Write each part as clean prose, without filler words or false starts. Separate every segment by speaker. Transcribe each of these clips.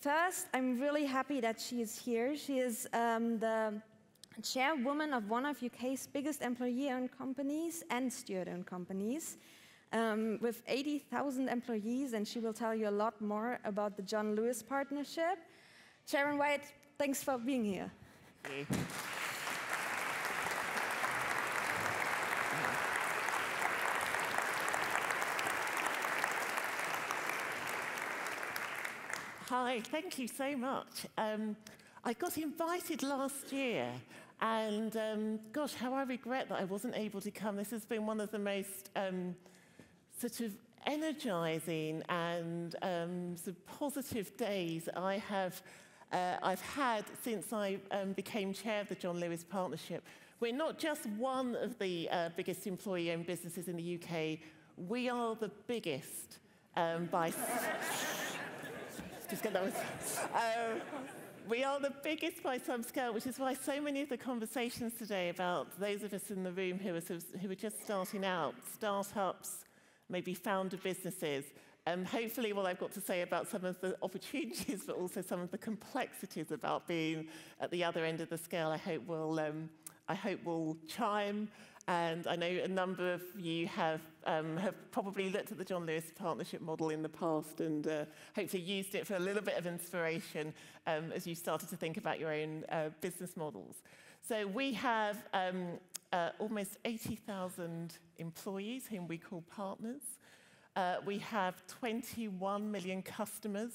Speaker 1: first, I'm really happy that she is here. She is the chairwoman of one of UK's biggest employee-owned companies and steward-owned companies, with 80,000 employees, and she will tell you a lot more about the John Lewis partnership. Sharon White, thanks for being here.
Speaker 2: Thank you. Hi, thank you so much. I got invited last year, and gosh, how I regret that I wasn't able to come. This has been one of the most sort of energizing and sort of positive days I've had since I became chair of the John Lewis Partnership. We're not just one of the biggest employee-owned businesses in the UK, we are the biggest by... Just get that one. We are the biggest by some scale, which is why so many of the conversations today about those of us in the room who are just starting out, startups, maybe founder businesses, hopefully what I've got to say about some of the opportunities, but also some of the complexities about being at the other end of the scale, I hope will chime. And I know a number of you have probably looked at the John Lewis Partnership model in the past and hopefully used it for a little bit of inspiration as you started to think about your own business models. So we have almost 80,000 employees whom we call partners. We have 21 million customers,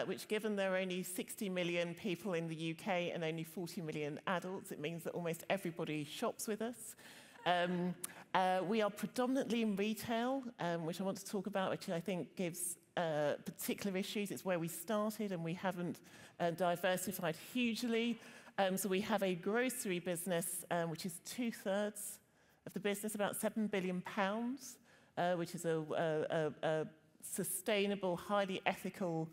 Speaker 2: which, given there are only 60 million people in the UK and only 40 million adults, it means that almost everybody shops with us. We are predominantly in retail, which I want to talk about, which I think gives particular issues. It's where we started, and we haven't diversified hugely. So we have a grocery business, which is 2/3 of the business, about £7 billion, which is a sustainable, highly ethical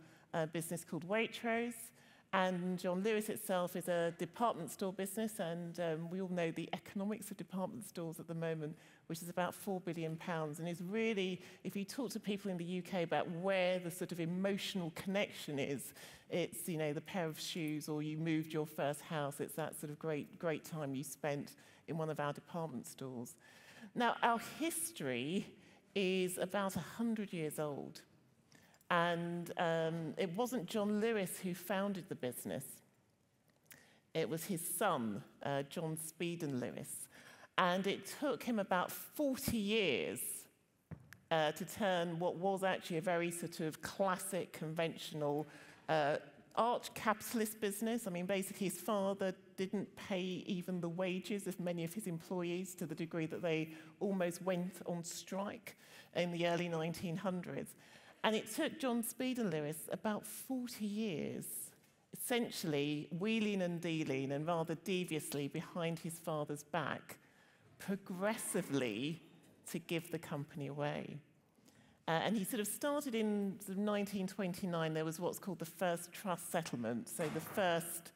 Speaker 2: business called Waitrose. And John Lewis itself is a department store business, and we all know the economics of department stores at the moment, which is about £4 billion, and is really, if you talk to people in the UK about where the sort of emotional connection is, it's, you know, the pair of shoes, or you moved your first house. It's that sort of great time you spent in one of our department stores. Now, our history is about 100 years old. And it wasn't John Lewis who founded the business. It was his son, John Speed-Lewis. And it took him about 40 years to turn what was actually a very sort of classic, conventional, arch-capitalist business. I mean, basically, his father didn't pay even the wages of many of his employees, to the degree that they almost went on strike in the early 1900s. And it took John Speed-Lewis about 40 years, essentially wheeling and dealing, and rather deviously behind his father's back, progressively to give the company away. And he sort of started in sort of 1929. There was what's called the first trust settlement, so the first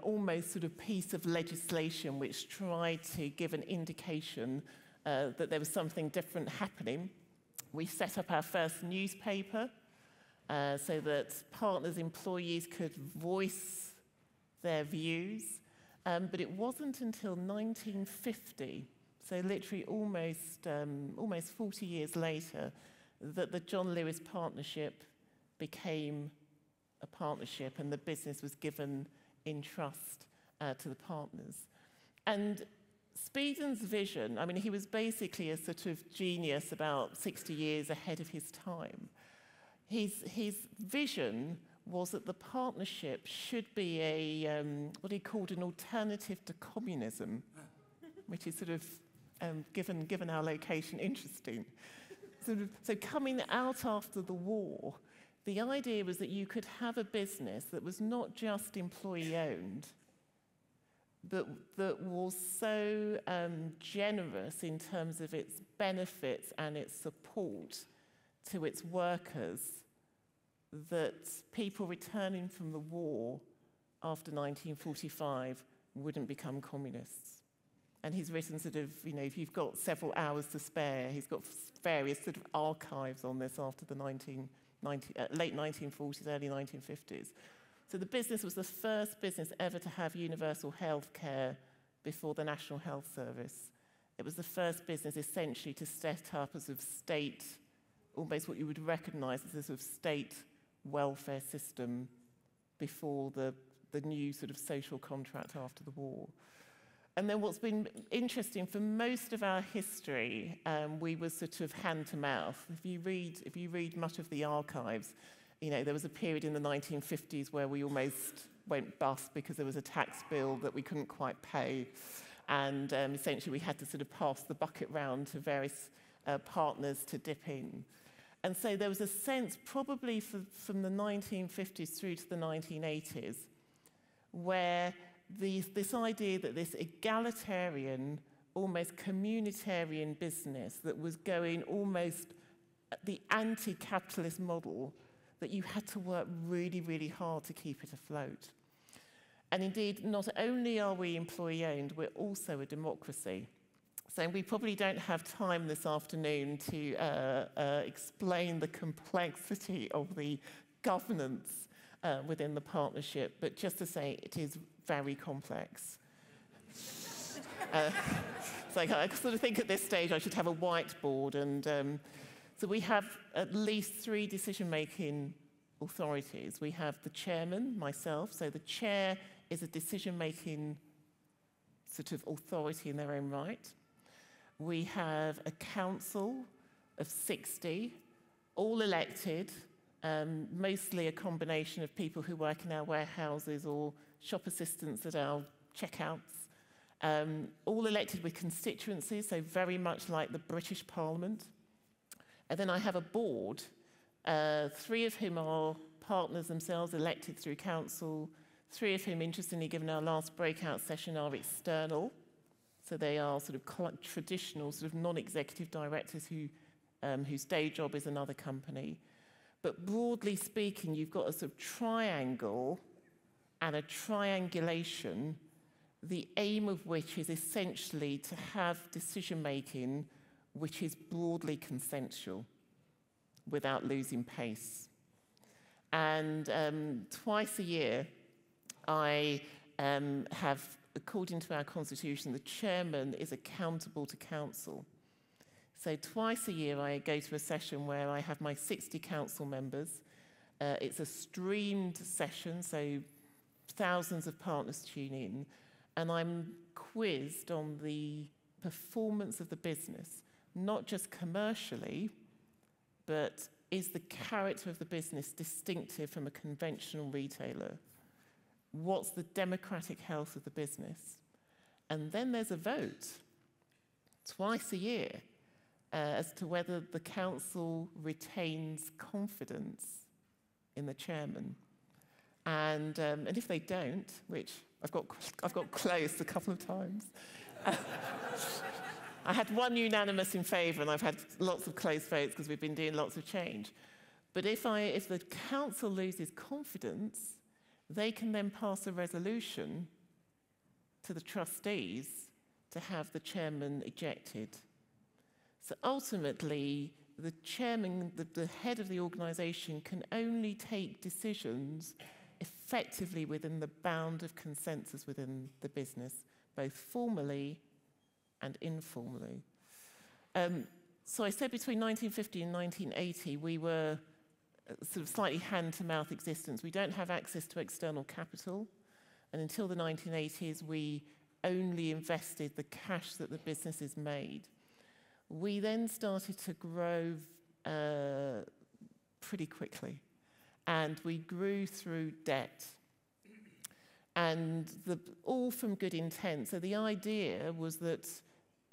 Speaker 2: almost sort of piece of legislation which tried to give an indication that there was something different happening. We set up our first newspaper so that partners' employees could voice their views. But it wasn't until 1950, so literally almost 40 years later, that the John Lewis Partnership became a partnership, and the business was given in trust to the partners. And Speedon's vision, I mean, he was basically a sort of genius about 60 years ahead of his time. His vision was that the partnership should be a, what he called an alternative to communism, which is sort of, given our location, interesting. So coming out after the war, the idea was that you could have a business that was not just employee-owned, that was so generous in terms of its benefits and its support to its workers, that people returning from the war after 1945 wouldn't become communists. And he's written sort of, you know, if you've got several hours to spare, he's got various sort of archives on this after the late 1940s, early 1950s. So the business was the first business ever to have universal health care before the National Health Service. It was the first business essentially to set up a sort of state, almost what you would recognise as a sort of state welfare system before the new sort of social contract after the war. And then what's been interesting, for most of our history, we were sort of hand to mouth. If you read much of the archives, there was a period in the 1950s where we almost went bust because there was a tax bill that we couldn't quite pay. And essentially we had to sort of pass the bucket round to various partners to dip in. And so there was a sense, probably from the 1950s through to the 1980s, where this idea that this egalitarian, almost communitarian business that was going almost the anti-capitalist model, that you had to work really, really hard to keep it afloat. And indeed, not only are we employee-owned, we're also a democracy. So we probably don't have time this afternoon to explain the complexity of the governance within the partnership, but just to say it is very complex. So I sort of think at this stage I should have a whiteboard, and so we have at least 3 decision-making authorities. We have the chairman, myself, so the chair is a decision-making sort of authority in their own right. We have a council of 60, all elected, mostly a combination of people who work in our warehouses or shop assistants at our checkouts, all elected with constituencies, so very much like the British Parliament. And then I have a board, 3 of whom are partners themselves, elected through council, 3 of whom, interestingly, given our last breakout session, are external. So they are sort of traditional, sort of non-executive directors whose day job is another company. But broadly speaking, you've got a sort of triangle and a triangulation, the aim of which is essentially to have decision-making which is broadly consensual without losing pace. And twice a year, I have, according to our constitution, the chairman is accountable to council. So twice a year, I go to a session where I have my 60 council members. It's a streamed session, so thousands of partners tune in, and I'm quizzed on the performance of the business, not just commercially, but is the character of the business distinctive from a conventional retailer? What's the democratic health of the business? And then there's a vote twice a year as to whether the council retains confidence in the chairman. And if they don't, which I've got close a couple of times, I had 1 unanimous in favour, and I've had lots of close votes because we've been doing lots of change. But if the council loses confidence, they can then pass a resolution to the trustees to have the chairman ejected. So ultimately, the chairman, the head of the organisation, can only take decisions effectively within the bound of consensus within the business, both formally and informally. So I said between 1950 and 1980, we were sort of slightly hand-to-mouth existence. We don't have access to external capital, and until the 1980s, we only invested the cash that the businesses made. We then started to grow pretty quickly, and we grew through debt, and all from good intent. So the idea was that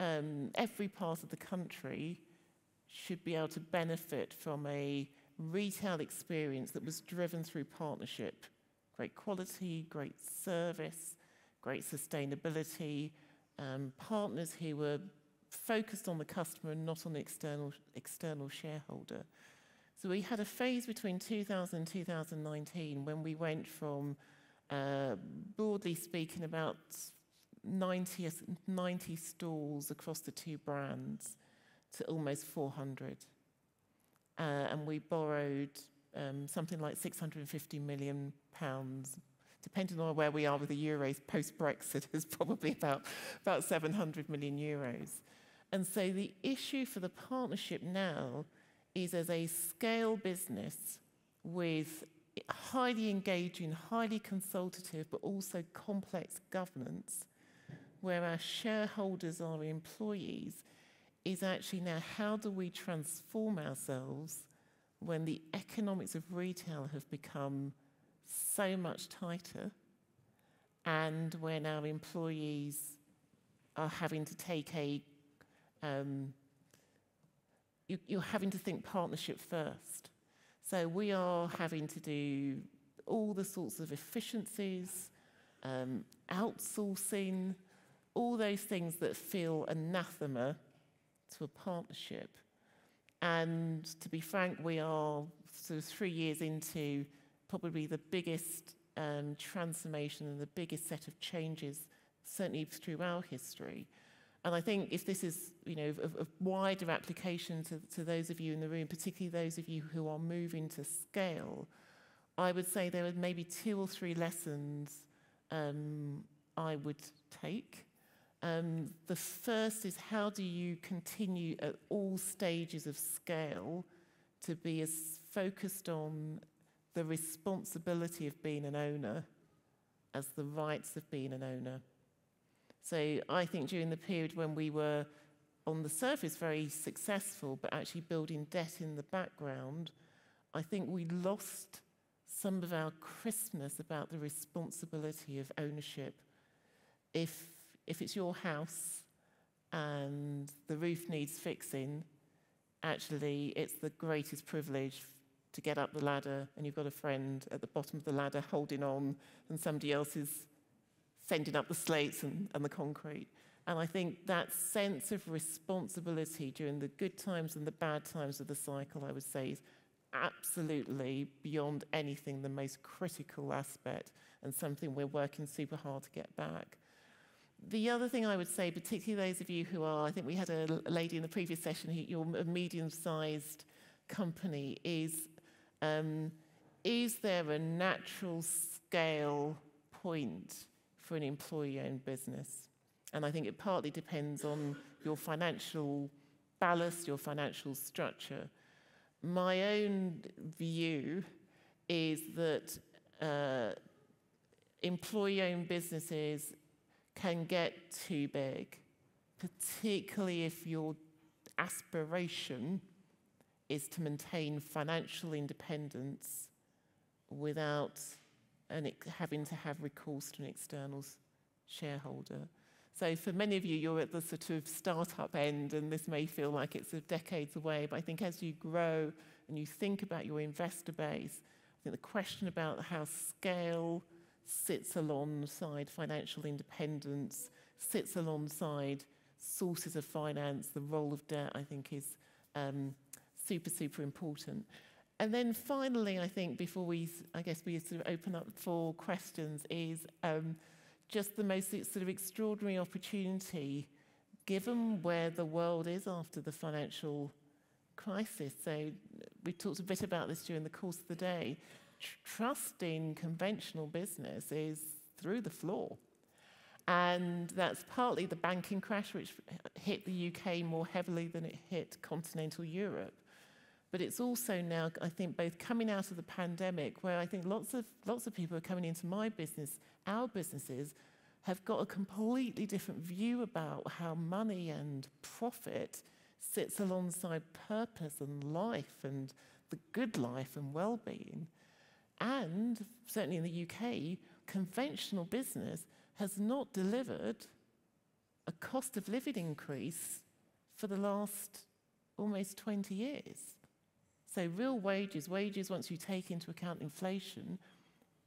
Speaker 2: every part of the country should be able to benefit from a retail experience that was driven through partnership. Great quality, great service, great sustainability, partners who were focused on the customer and not on the external shareholder. So we had a phase between 2000 and 2019 when we went from, broadly speaking, about 90 stalls across the 2 brands to almost 400. And we borrowed something like £650 million. Depending on where we are with the euros post-Brexit, is probably about 700 million euros. And so the issue for the partnership now is, as a scale business with highly engaging, highly consultative, but also complex governance, where our shareholders are employees, is actually now how do we transform ourselves when the economics of retail have become so much tighter, and when our employees are having to take you're having to think partnership first. So we are having to do all the sorts of efficiencies, outsourcing, all those things that feel anathema to a partnership. And to be frank, we are sort of 3 years into probably the biggest transformation and the biggest set of changes, certainly through our history. And I think if this is, of wider application to those of you in the room, particularly those of you who are moving to scale, I would say there are maybe 2 or 3 lessons I would take. The first is, how do you continue at all stages of scale to be as focused on the responsibility of being an owner as the rights of being an owner? So I think during the period when we were, on the surface, very successful, but actually building debt in the background, I think we lost some of our crispness about the responsibility of ownership. If it's your house and the roof needs fixing, actually it's the greatest privilege to get up the ladder and you've got a friend at the bottom of the ladder holding on, and somebody else is sending up the slates and the concrete. And I think that sense of responsibility during the good times and the bad times of the cycle, I would say, is absolutely beyond anything the most critical aspect, and something we're working super hard to get back. The other thing I would say, particularly those of you who are, I think we had a lady in the previous session, you're a medium-sized company, is there a natural scale point for an employee-owned business? And I think it partly depends on your financial ballast, your financial structure. My own view is that employee-owned businesses can get too big, particularly if your aspiration is to maintain financial independence without having to have recourse to an external shareholder. So for many of you, you're at the sort of startup end, and this may feel like it's decades away, but I think as you grow and you think about your investor base, I think the question about how scale sits alongside financial independence, sits alongside sources of finance, the role of debt, I think is super, super important. And then finally, I think before we sort of open up for questions, is just the most sort of extraordinary opportunity, given where the world is after the financial crisis. So we talked a bit about this during the course of the day. Trust in conventional business is through the floor. And that's partly the banking crash, which hit the UK more heavily than it hit continental Europe. But it's also now, I think, both coming out of the pandemic, where I think lots of people are coming into my business, our businesses, have got a completely different view about how money and profit sits alongside purpose and life and the good life and well-being. And certainly in the UK, conventional business has not delivered a cost of living increase for the last almost 20 years. So real wages, once you take into account inflation,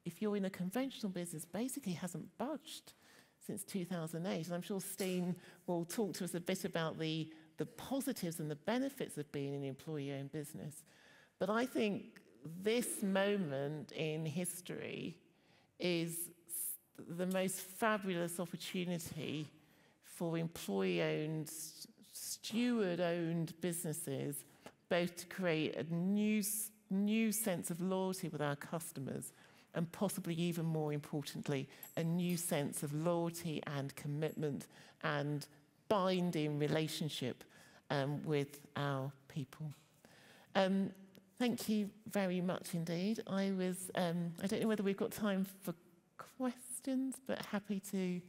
Speaker 2: if you're in a conventional business, basically hasn't budged since 2008. And I'm sure Steen will talk to us a bit about the positives and the benefits of being an employee-owned business. But I think this moment in history is the most fabulous opportunity for employee-owned, steward-owned businesses, both to create a new new sense of loyalty with our customers, and possibly even more importantly, a new sense of loyalty and commitment and binding relationship with our people. Thank you very much indeed. I don't know whether we've got time for questions, but happy to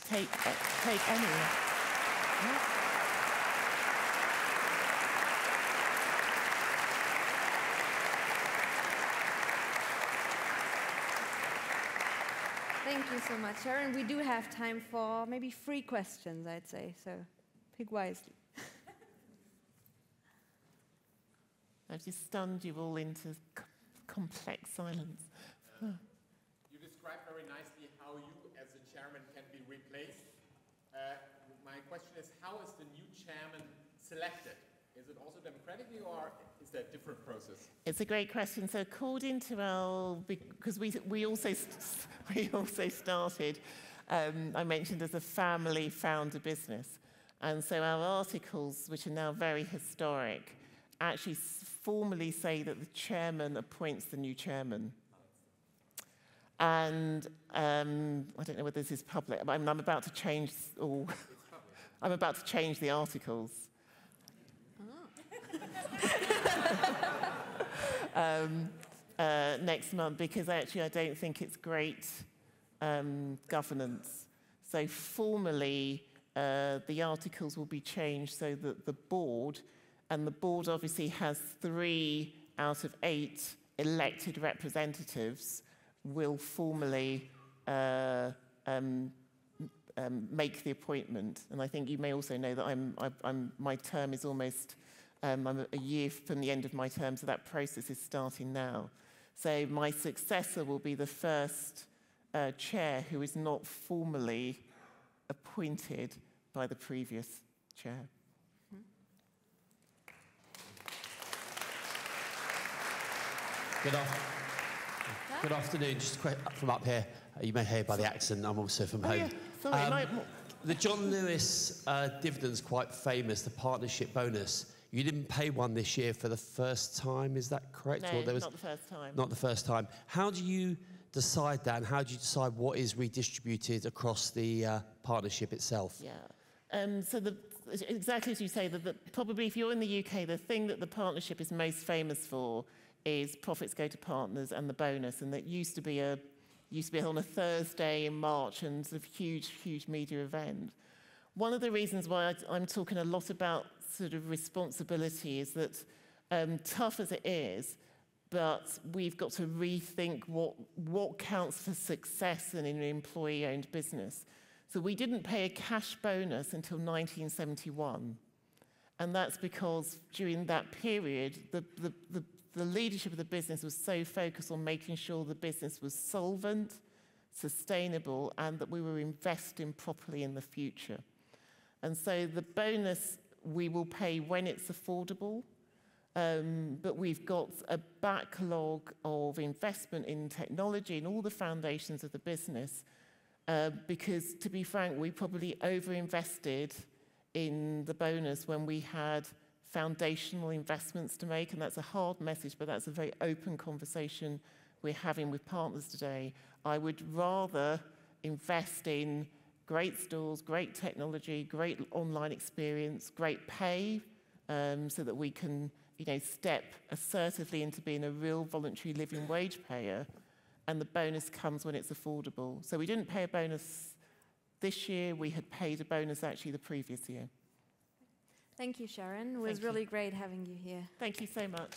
Speaker 2: take any. Yeah.
Speaker 1: Thank you so much, Sharon. We do have time for maybe 3 questions, I'd say, so pick wisely.
Speaker 2: I've just stunned you all into complex silence.
Speaker 3: You described very nicely how you, as a chairman, can be replaced. My question is, how is the new chairman selected? Is it also democratically, or is there a different process?
Speaker 2: It's a great question. So according to our, because we also started, I mentioned, as a family founder business. And so our articles, which are now very historic, actually formally say that the chairman appoints the new chairman. And I don't know whether this is public. I'm about to change I'm about to change the articles. Next month, because actually I don't think it's great governance. So formally, the articles will be changed so that the board, and the board obviously has 3 out of 8 elected representatives, will formally make the appointment. And I think you may also know that my term is almost, I'm a year from the end of my term, so that process is starting now. So my successor will be the first chair who is not formally appointed by the previous chair.
Speaker 4: Good afternoon. Just from up here, you may hear by the accent, I'm also from home.
Speaker 2: Yeah. Sorry,
Speaker 4: the John Lewis dividend's quite famous, the partnership bonus. You didn't pay one this year for the first time, is that correct?
Speaker 2: No, not the first time.
Speaker 4: Not the first time. How do you decide that, and how do you decide what is redistributed across the partnership itself?
Speaker 2: Yeah. So exactly as you say, probably if you're in the UK, the thing that the partnership is most famous for is profits go to partners and the bonus, and that used to be on a Thursday in March, and sort of huge media event. One of the reasons why I'm talking a lot about sort of responsibility is that, tough as it is, but we've got to rethink what counts for success in an employee-owned business. So we didn't pay a cash bonus until 1971, and that's because during that period, the leadership of the business was so focused on making sure the business was solvent, sustainable, and that we were investing properly in the future. And so the bonus we will pay when it's affordable, but we've got a backlog of investment in technology and all the foundations of the business, because, to be frank, we probably overinvested in the bonus when we had foundational investments to make, and that's a hard message, but that's a very open conversation we're having with partners today. I would rather invest in great stores, great technology, great online experience, great pay, so that we can, step assertively into being a real voluntary living wage payer, and the bonus comes when it's affordable. So we didn't pay a bonus this year. We had paid a bonus actually the previous year.
Speaker 1: Thank you, Sharon. It was really great having you here.
Speaker 2: Thank you so much.